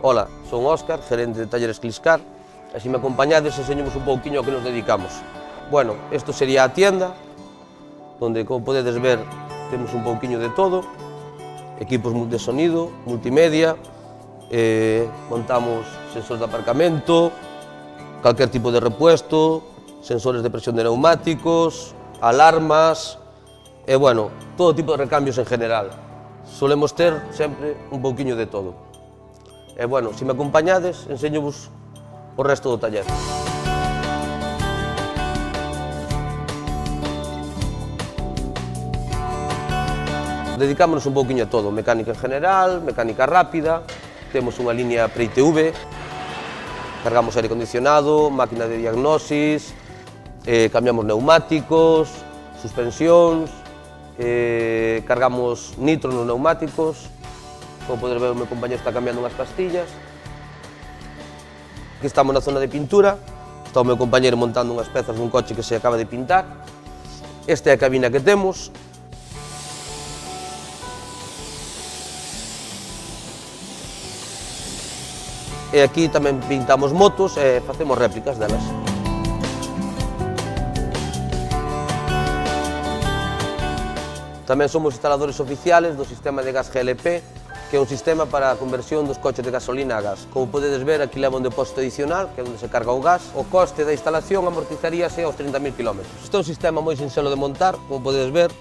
Ola, son Óscar, gerente de Talleres Cliscar, e se me acompañades enseñamos un pouquiño a que nos dedicamos. Bueno, isto sería a tienda, donde, como podedes ver, temos un pouquiño de todo, equipos de sonido, multimedia, montamos sensores de aparcamento, calquer tipo de repuesto, sensores de presión de neumáticos, alarmas, e, bueno, todo tipo de recambios en general. Solemos ter sempre un pouquiño de todo. E, bueno, se me acompañades, enseño-vos o resto do taller. Dedicámonos un pouquiño a todo, mecánica en general, mecánica rápida, temos unha línea pre-ITV, cargamos aire acondicionado, máquina de diagnosis, cambiamos neumáticos, suspensións, cargamos nitro nos neumáticos. Como podes ver, o meu compañero está cambiando unhas pastillas. Aquí estamos na zona de pintura, está o meu compañero montando unhas pezas dun coche que se acaba de pintar. Esta é a cabina que temos. E aquí tamén pintamos motos e facemos réplicas delas. Tamén somos instaladores oficiales do sistema de gas GLP, que é un sistema para a conversión dos coches de gasolina a gas. Como podedes ver, aquí leva un depósito adicional, que é onde se carga o gas. O coste da instalación amortizaríase aos 30.000 km. Este é un sistema moi sinxelo de montar, como podedes ver.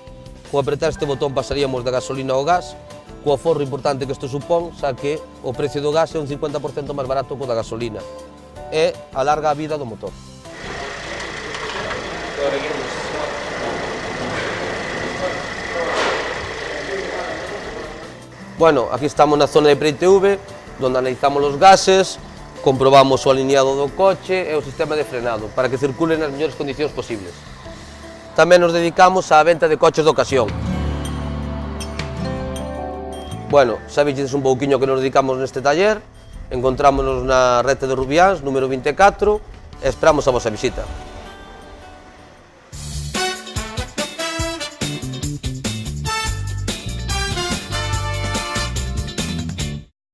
Con apretar este botón pasaríamos da gasolina ao gas, co aforro importante que isto supón, xa que o precio do gas é un 50% máis barato que o da gasolina, e alarga a vida do motor. Bueno, aquí estamos na zona de pre-ITV, onde analizamos os gases, comprobamos o alineado do coche e o sistema de frenado, para que circulen nas mellores condicións posibles. Tamén nos dedicamos á venta de coches de ocasión. Bueno, xa vistedes un pouquiño que nos dedicamos neste taller, encontrámonos na rete de Rubiáns, número 24, e esperamos a vosa visita.